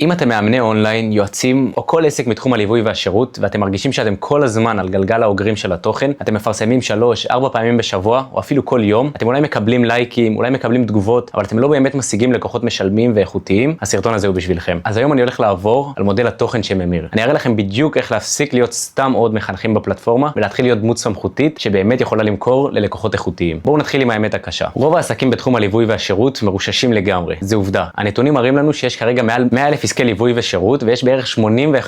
אם אתם מאמני אונליין, יועצים או כל עסק מתחום הליווי והשירות, ואתם מרגישים שאתם כל הזמן על גלגל האוגרים של התוכן, אתם מפרסמים 3-4 פעמים בשבוע, או אפילו כל יום, אתם אולי מקבלים לייקים, אולי מקבלים תגובות, אבל אתם לא באמת משיגים לקוחות משלמים ואיכותיים, הסרטון הזה הוא בשבילכם. אז היום אני הולך לעבור על מודל התוכן שממיר. אני אראה לכם בדיוק איך להפסיק להיות סתם עוד מחנכים בפלטפורמה, ולהתחיל להיות דמות סמכותית שבאמת יכולה למכור ללקוחות איכותיים. בואו נתחיל עם האמת הקשה. רוב העסקים בתחום הליווי והשירות מרוששים לגמרי. זה עובדה. הנתונים מראים לנו שיש כרגע מעל 100,000 עסקי ליווי ושירות, ויש בערך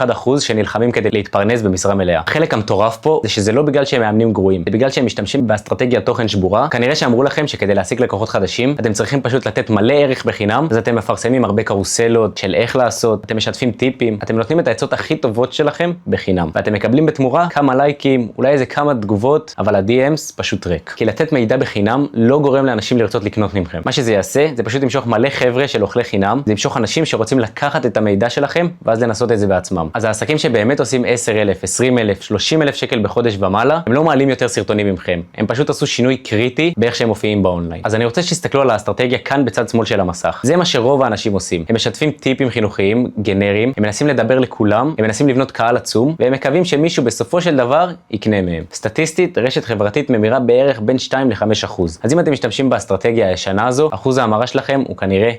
81% שנלחמים כדי להתפרנס במשרה מלאה. החלק המטורף פה זה שזה לא בגלל שהם מאמנים גרועים, זה בגלל שהם משתמשים באסטרטגיית תוכן שבורה. כנראה שאמרו לכם שכדי להשיג לקוחות חדשים, אתם צריכים פשוט לתת מלא ערך בחינם, אז אתם מפרסמים הרבה קרוסלות של איך לעשות, אתם משתפים טיפים, אתם נותנים את העצות הכי טובות שלכם בחינם, ואתם מקבלים בתמורה כמה לייקים, אולי איזה כמה תגובות, אבל ה-DMs פשוט ריק. כי לתת מידע בחינם לא גורם לאנשים לרצות לקנות מכם. מה שזה יעשה, זה פשוט ימשוך מלא חבר'ה של אוכלי חינם, זה ימשוך אנשים שרוצים לקחת את המידע שלכם ואז לנסות את זה בעצמם. אז העסקים שבאמת עושים 10,000, 20,000, 30,000 שקל בחודש ומעלה, הם לא מעלים יותר סרטונים ממכם. הם פשוט עשו שינוי קריטי באיך שהם מופיעים באונליין. אז אני רוצה שתסתכלו על האסטרטגיה כאן בצד שמאל של המסך. זה מה שרוב האנשים עושים. הם משתפים טיפים חינוכיים, גנריים, הם מנסים לדבר לכולם, הם מנסים לבנות קהל עצום, והם מקווים שמישהו בסופו של דבר יקנה מהם. סטטיסטית, רשת חברתית ממירה בערך בין 2-5%. אז אם אתם משתמשים באסטרטגיה הישנה הזו, אחוז ההמרה שלכם הוא כנראה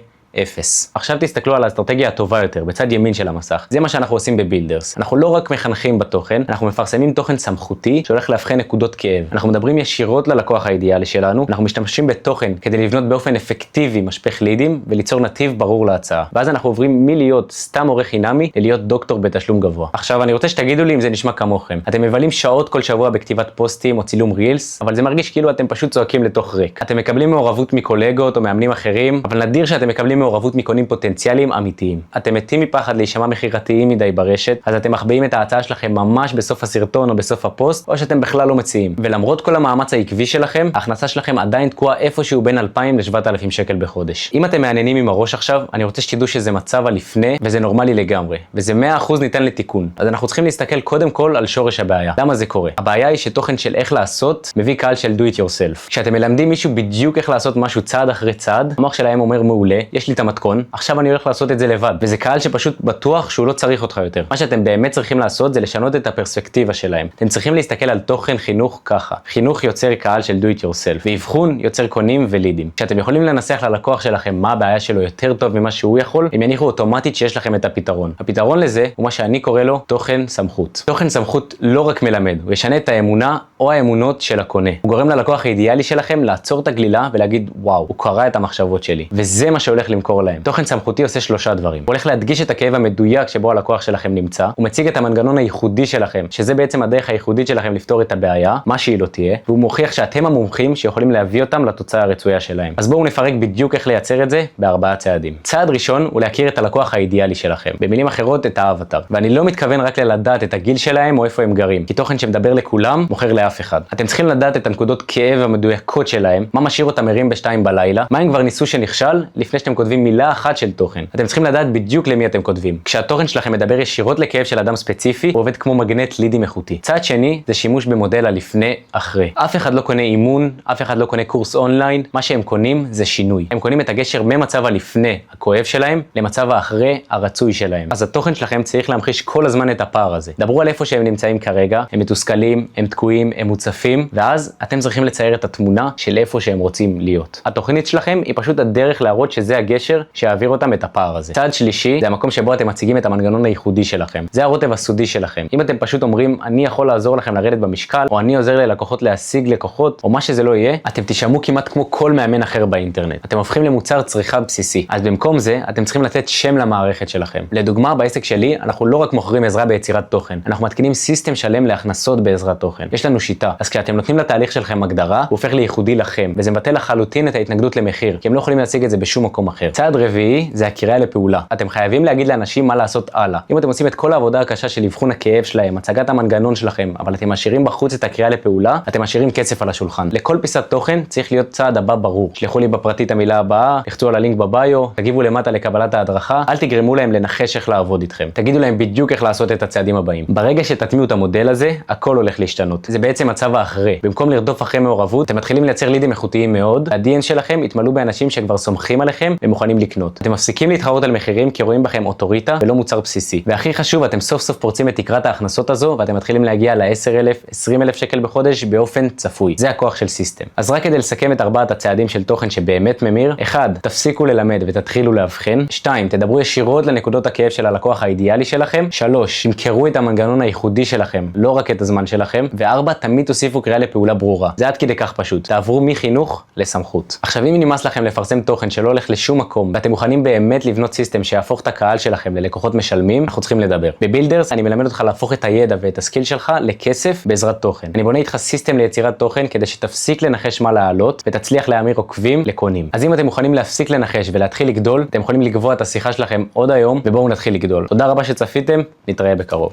0. עכשיו תסתכלו על האסטרטגיה הטובה יותר, בצד ימין של המסך. זה מה שאנחנו עושים בבילדרס. אנחנו לא רק מחנכים בתוכן, אנחנו מפרסמים תוכן סמכותי שהולך להבחן נקודות כאב. אנחנו מדברים ישירות ללקוח האידיאלי שלנו, אנחנו משתמשים בתוכן כדי לבנות באופן אפקטיבי משפך לידים וליצור נתיב ברור להצעה. ואז אנחנו עוברים מלהיות סתם עורך חינמי ללהיות דוקטור בתשלום גבוה. עכשיו אני רוצה שתגידו לי אם זה נשמע כמוכם. אתם מבלים שעות כל שבוע בכתיבת פוסטים או צילום רילס, אבל זה מרגיש כאילו אתם פשוט צועקים לתוך ריק. אתם מקבלים מעורבות מקולגות או מאמנים אחרים, אבל נדיר שאתם מקבלים מעורבות מקונים פוטנציאליים אמיתיים. אתם מתים מפחד להישמע מכירתיים מדי ברשת, אז אתם מחביאים את ההצעה שלכם ממש בסוף הסרטון או בסוף הפוסט, או שאתם בכלל לא מציעים. ולמרות כל המאמץ העקבי שלכם, ההכנסה שלכם עדיין תקועה איפשהו בין 2,000 ל-7,000 שקל בחודש. אם אתם מעניינים עם הראש עכשיו, אני רוצה שתדעו שזה מצב הלפני, וזה נורמלי לגמרי. וזה 100% ניתן לתיקון. אז אנחנו צריכים להסתכל קודם כל על שורש הבעיה. למה זה קורה? הבעיה היא שתוכן של איך לעשות מביא קהל של do it yourself. כשאתם מלמדים מישהו בדיוק איך לעשות משהו צעד אחרי צעד, המוח שלהם אומר מעולה, יש לי את המתכון, עכשיו אני הולך לעשות את זה לבד. וזה קהל שפשוט בטוח שהוא לא צריך אותך יותר. מה שאתם באמת צריכים לעשות זה לשנות את הפרספקטיבה שלהם. אתם צריכים להסתכל על תוכן חינוך ככה. חינוך יוצר קהל של do it yourself, ואבחון יוצר קונים ולידים. כשאתם יכולים לנסח ללקוח שלכם מה הבעיה שלו יותר טוב ממה שהוא יכול, הם יניחו אוטומטית שיש לכם את הפתרון. הפתרון לזה הוא מה שאני קורא לו תוכן סמכות. תוכן סמכות לא רק מלמד, הוא ישנה את האמונה או האמונות של הקונה. הוא גורם ללקוח האידיאלי שלכם לעצור את הגלילה ולהגיד וואו, הוא קרא את המחשבות שלי. וזה מה שהולך למכור להם. תוכן סמכותי עושה 3 דברים. הוא הולך להדגיש את הכאב המדויק שבו הלקוח שלכם נמצא, הוא מציג את המנגנון הייחודי שלכם, שזה בעצם הדרך הייחודית שלכם לפתור את הבעיה, מה שהיא לא תהיה, והוא מוכיח שאתם המומחים שיכולים להביא אותם לתוצאה הרצויה שלהם. אז בואו נפרק בדיוק איך לייצר את זה ב4 צעדים. צעד ראשון הוא להכיר את הלקוח האידיאלי שלכם, במילים אחרות את האבטר. ואני לא מתכוון רק לדעת את הגיל שלהם או איפה הם גרים, כי תוכן שמדבר לכולם מוכר לאף אחד. אתם צריכים לדעת את הנקודות כאב המדויקות שלהם, מה משאיר אותם ערים ב-2 בלילה, מה הם כבר ניסו שנכשל לפני שאתם כותבים מילה אחת של תוכן. אתם צריכים לדעת בדיוק למי אתם כותבים. כשהתוכן שלכם מדבר ישירות לכאב של אדם ספציפי, הוא עובד כמו מגנט לידים איכותי. צעד שני זה שימוש במודל הלפני אחרי. אף אחד לא קונה אימון, אף אחד לא קונה קורס אונליין, מה שהם קונים זה שינוי. הם קונים את הגשר ממצב הלפני הכואב שלהם למצב האחרי הרצוי שלהם. אז התוכן שלכם צריך להמחיש כל הזמן את הפער הזה. דברו על איפה שהם נמצאים כרגע, הם מתוסכלים, הם תקועים, הם מוצפים, ואז אתם צריכים לצייר את התמונה של איפה שהם רוצים להיות. התוכנית שלכם היא פשוט הדרך להראות שזה הגשר שיעביר אותם את הפער הזה. צעד שלישי זה המקום שבו אתם מציגים את המנגנון הייחודי שלכם. זה הרוטב הסודי שלכם. אם אתם פשוט אומרים אני יכול לעזור לכם לרדת במשקל, או אני עוזר ללקוחות להשיג לקוחות, או מה שזה לא יהיה, אתם תשמעו כמעט כמו כל מאמן אחר באינטרנט. אתם הופכים למוצר צריכה בסיסי. אז במקום זה אתם צריכים לתת שם למערכת שלכם. לדוגמה בעסק שלי אנחנו לא רק מוכרים עזרה ביצירת תוכן, אנחנו מתקינים סיסטם שלם להכנסות בעזרת תוכן. יש לנו שיטה. אז כשאתם נותנים לתהליך שלכם הגדרה, הוא הופך לייחודי לכם, וזה מבטל לחלוטין את ההתנגדות למחיר, כי הם לא יכולים להשיג את זה בשום מקום אחר. צעד רביעי זה הקריאה לפעולה. אתם חייבים להגיד לאנשים מה לעשות הלאה. אם אתם עושים את כל העבודה הקשה של אבחון הכאב שלהם, הצגת המנגנון שלכם, אבל אתם משאירים בחוץ את הקריאה לפעולה, אתם משאירים כסף על השולחן. לכל פיסת תוכן צריך להיות צעד הבא ברור. שלחו לי בפרטית המילה הבאה, תחצו על הלינק בביו, תגיבו למטה לקבלת ההדרכה, אל תגרמו להם לנחש איך לעבוד איתכם. תגידו להם בדיוק איך לעשות את הצעדים הבאים. ברגע שתטמיעו את המודל הזה, הכל הולך להשתנות. זה בעצם מצב האחרי. במקום לרדוף אחרי מעורבות, אתם מתחילים לייצר לידים איכותיים מאוד. ה-DN שלכם יתמלאו באנשים שכבר סומכים עליכם ומוכנים לקנות. אתם מפסיקים להתחרות על מחירים כי רואים בכם אוטוריטה ולא מוצר בסיסי. והכי חשוב, אתם סוף סוף פורצים את תקרת ההכנסות הזו, ואתם מתחילים להגיע ל-10,000, 20,000 שקל בחודש באופן צפוי. זה הכוח של סיסטם. אז רק כדי לסכם את 4 הצעדים של תוכן שבאמת ממיר: 1. תפסיקו ללמד ותתחילו להבחן. 2. תדברו ישירות לנקודות הכאב של הלקוח האידיאלי שלכם. 3. תמכרו את המנגנון הייחודי שלכם, לא רק את הזמן שלכם. ו4. תמיד תוסיפו קריאה לפעולה ברורה. זה עד כדי כך פשוט. תעברו מחינוך לסמכות. עכשיו, אם נמאס לכם לפרסם תוכן שלא הולך לשום מקום, ואתם מוכנים באמת לבנות סיסטם שיהפוך את הקהל שלכם ללקוחות משלמים, אנחנו צריכים לדבר. בבילדרס אני מלמד אותך להפוך את הידע ואת הסקיל שלך לכסף בעזרת תוכן. אני בונה איתך סיסטם ליצירת תוכן כדי שתפסיק לנחש מה לעלות ותצליח להמיר עוקבים לקונים. אז אם אתם מוכנים להפסיק לנחש ולהתחיל לגדול, אתם יכולים לקבוע את השיחה שלכם עוד היום, ובואו נתחיל לגדול. תודה רבה שצפיתם, נתראה בקרוב.